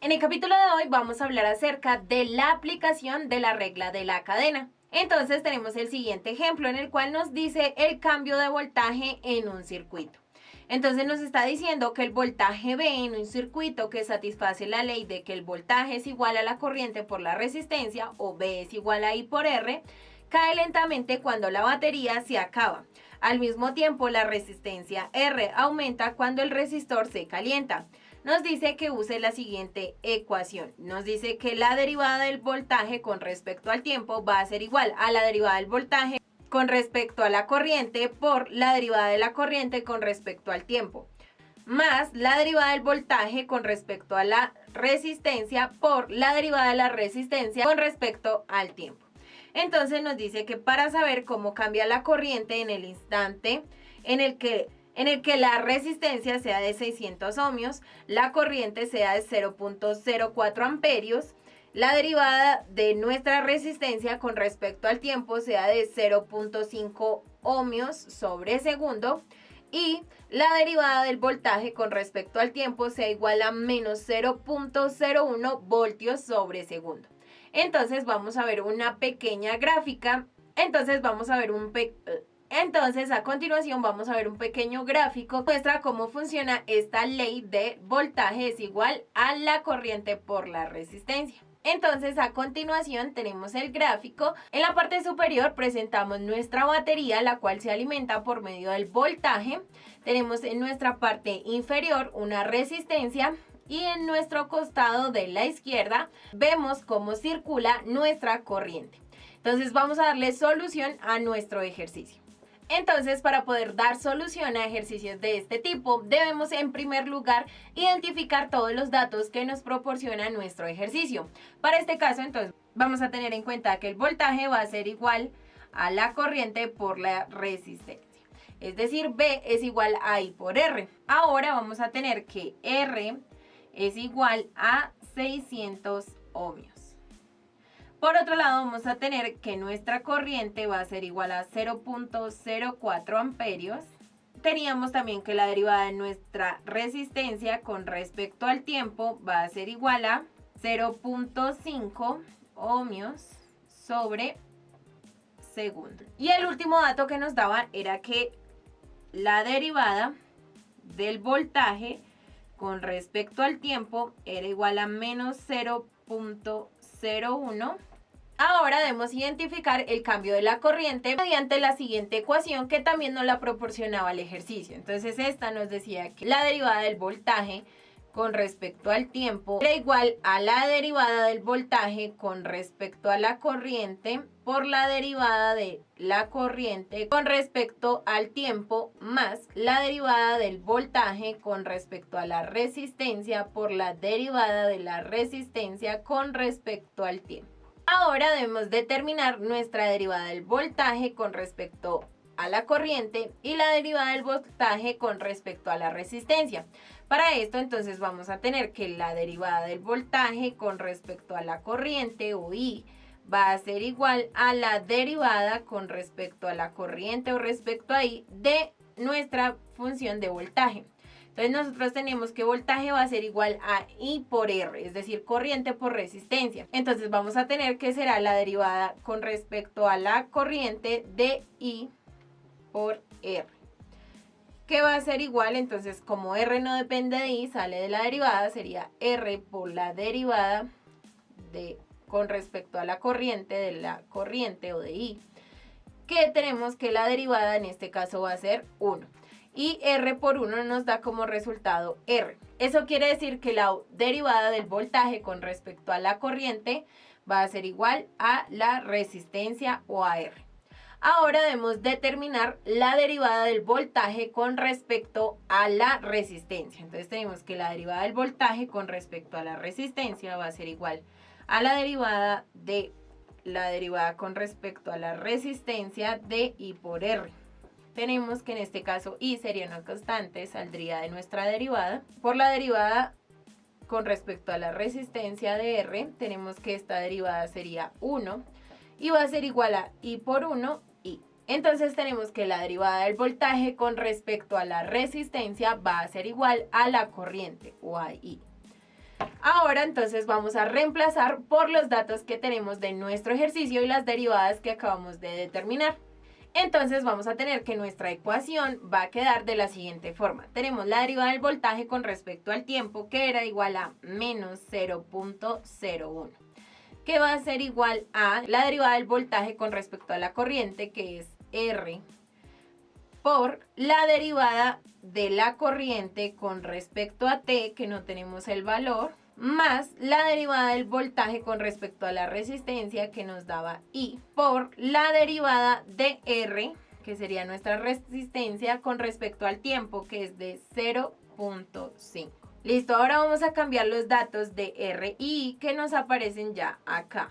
En el capítulo de hoy vamos a hablar acerca de la aplicación de la regla de la cadena. Entonces tenemos el siguiente ejemplo en el cual nos dice el cambio de voltaje en un circuito. Entonces nos está diciendo que el voltaje V en un circuito que satisface la ley de que el voltaje es igual a la corriente por la resistencia o V es igual a I por R, cae lentamente cuando la batería se acaba. Al mismo tiempo, la resistencia R aumenta cuando el resistor se calienta. Nos dice que use la siguiente ecuación. Nos dice que la derivada del voltaje con respecto al tiempo va a ser igual a la derivada del voltaje con respecto a la corriente por la derivada de la corriente con respecto al tiempo, más la derivada del voltaje con respecto a la resistencia por la derivada de la resistencia con respecto al tiempo. Entonces nos dice que para saber cómo cambia la corriente en el instante en el que la resistencia sea de 600 ohmios, la corriente sea de 0.04 amperios, la derivada de nuestra resistencia con respecto al tiempo sea de 0.5 ohmios sobre segundo y la derivada del voltaje con respecto al tiempo sea igual a menos 0.01 voltios sobre segundo. Entonces vamos a ver una pequeña gráfica. Entonces a continuación vamos a ver un pequeño gráfico que muestra cómo funciona esta ley de voltaje es igual a la corriente por la resistencia. Entonces a continuación tenemos el gráfico. En la parte superior presentamos nuestra batería, la cual se alimenta por medio del voltaje. Tenemos en nuestra parte inferior una resistencia y en nuestro costado de la izquierda vemos cómo circula nuestra corriente. Entonces vamos a darle solución a nuestro ejercicio. Entonces, para poder dar solución a ejercicios de este tipo, debemos en primer lugar identificar todos los datos que nos proporciona nuestro ejercicio. Para este caso, entonces, vamos a tener en cuenta que el voltaje va a ser igual a la corriente por la resistencia. Es decir, V es igual a I por R. Ahora vamos a tener que R es igual a 600 ohmios. Por otro lado, vamos a tener que nuestra corriente va a ser igual a 0.04 amperios. Teníamos también que la derivada de nuestra resistencia con respecto al tiempo va a ser igual a 0.5 ohmios sobre segundo. Y el último dato que nos daba era que la derivada del voltaje con respecto al tiempo era igual a menos 0.01. Ahora debemos identificar el cambio de la corriente mediante la siguiente ecuación que también nos la proporcionaba el ejercicio. Entonces esta nos decía que la derivada del voltaje con respecto al tiempo era igual a la derivada del voltaje con respecto a la corriente por la derivada de la corriente con respecto al tiempo más la derivada del voltaje con respecto a la resistencia por la derivada de la resistencia con respecto al tiempo. Ahora debemos determinar nuestra derivada del voltaje con respecto a la corriente y la derivada del voltaje con respecto a la resistencia. Para esto entonces vamos a tener que la derivada del voltaje con respecto a la corriente o I va a ser igual a la derivada con respecto a la corriente o respecto a I de nuestra función de voltaje. Entonces nosotros tenemos que voltaje va a ser igual a I por R, es decir, corriente por resistencia. Entonces vamos a tener que será la derivada con respecto a la corriente de I por R. Que va a ser igual, entonces como R no depende de I, sale de la derivada, sería R por la derivada de con respecto a la corriente de la corriente o de I. Que tenemos que la derivada en este caso va a ser 1. Y R por 1 nos da como resultado R. Eso quiere decir que la derivada del voltaje con respecto a la corriente va a ser igual a la resistencia o a R. Ahora debemos determinar la derivada del voltaje con respecto a la resistencia. Entonces tenemos que la derivada del voltaje con respecto a la resistencia va a ser igual a la derivada con respecto a la resistencia de I por R. Tenemos que en este caso I sería una constante, saldría de nuestra derivada. Por la derivada con respecto a la resistencia de R, tenemos que esta derivada sería 1 y va a ser igual a I por 1, I. Entonces tenemos que la derivada del voltaje con respecto a la resistencia va a ser igual a la corriente o a I. Ahora entonces vamos a reemplazar por los datos que tenemos de nuestro ejercicio y las derivadas que acabamos de determinar. Entonces vamos a tener que nuestra ecuación va a quedar de la siguiente forma. Tenemos la derivada del voltaje con respecto al tiempo, que era igual a menos 0.01, que va a ser igual a la derivada del voltaje con respecto a la corriente, que es R, por la derivada de la corriente con respecto a T, que no tenemos el valor, más la derivada del voltaje con respecto a la resistencia, que nos daba I, por la derivada de R, que sería nuestra resistencia, con respecto al tiempo, que es de 0.5. Listo, ahora vamos a cambiar los datos de R y I que nos aparecen ya acá.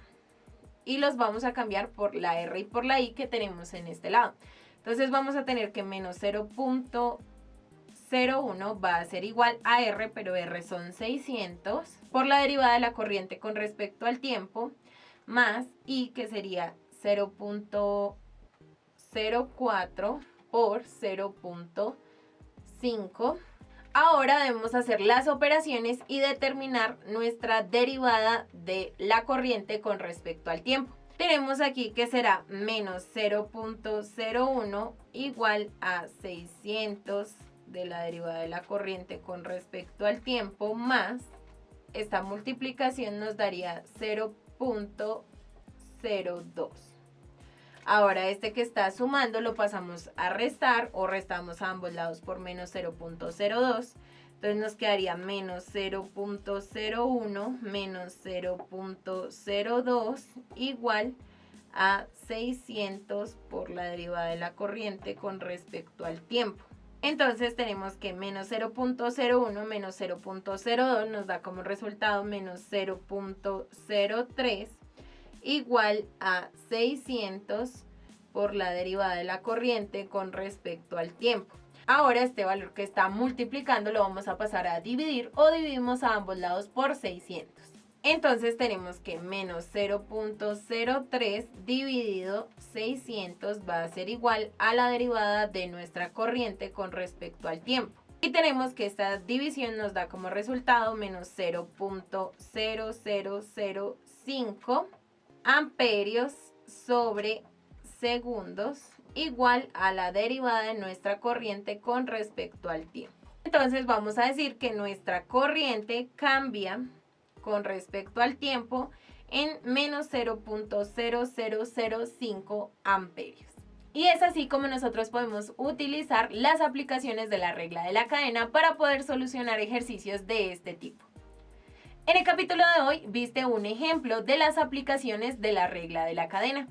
Y los vamos a cambiar por la R y por la I que tenemos en este lado. Entonces vamos a tener que menos 0.01 va a ser igual a R, pero R son 600, por la derivada de la corriente con respecto al tiempo, más I, que sería 0.04 por 0.5. Ahora debemos hacer las operaciones y determinar nuestra derivada de la corriente con respecto al tiempo. Tenemos aquí que será menos 0.01 igual a 600 de la derivada de la corriente con respecto al tiempo, más esta multiplicación nos daría 0.02. Ahora este que está sumando lo pasamos a restar o restamos a ambos lados por menos 0.02. Entonces nos quedaría menos 0.01 menos 0.02 igual a 600 por la derivada de la corriente con respecto al tiempo. Entonces tenemos que menos 0.01 menos 0.02 nos da como resultado menos 0.03 igual a 600 por la derivada de la corriente con respecto al tiempo. Ahora este valor que está multiplicando lo vamos a pasar a dividir o dividimos a ambos lados por 600. Entonces tenemos que menos 0.03 dividido 600 va a ser igual a la derivada de nuestra corriente con respecto al tiempo. Y tenemos que esta división nos da como resultado menos 0.0005 amperios sobre segundos igual a la derivada de nuestra corriente con respecto al tiempo. Entonces vamos a decir que nuestra corriente cambia con respecto al tiempo en menos 0.0005 amperios. Y es así como nosotros podemos utilizar las aplicaciones de la regla de la cadena para poder solucionar ejercicios de este tipo. En el capítulo de hoy viste un ejemplo de las aplicaciones de la regla de la cadena.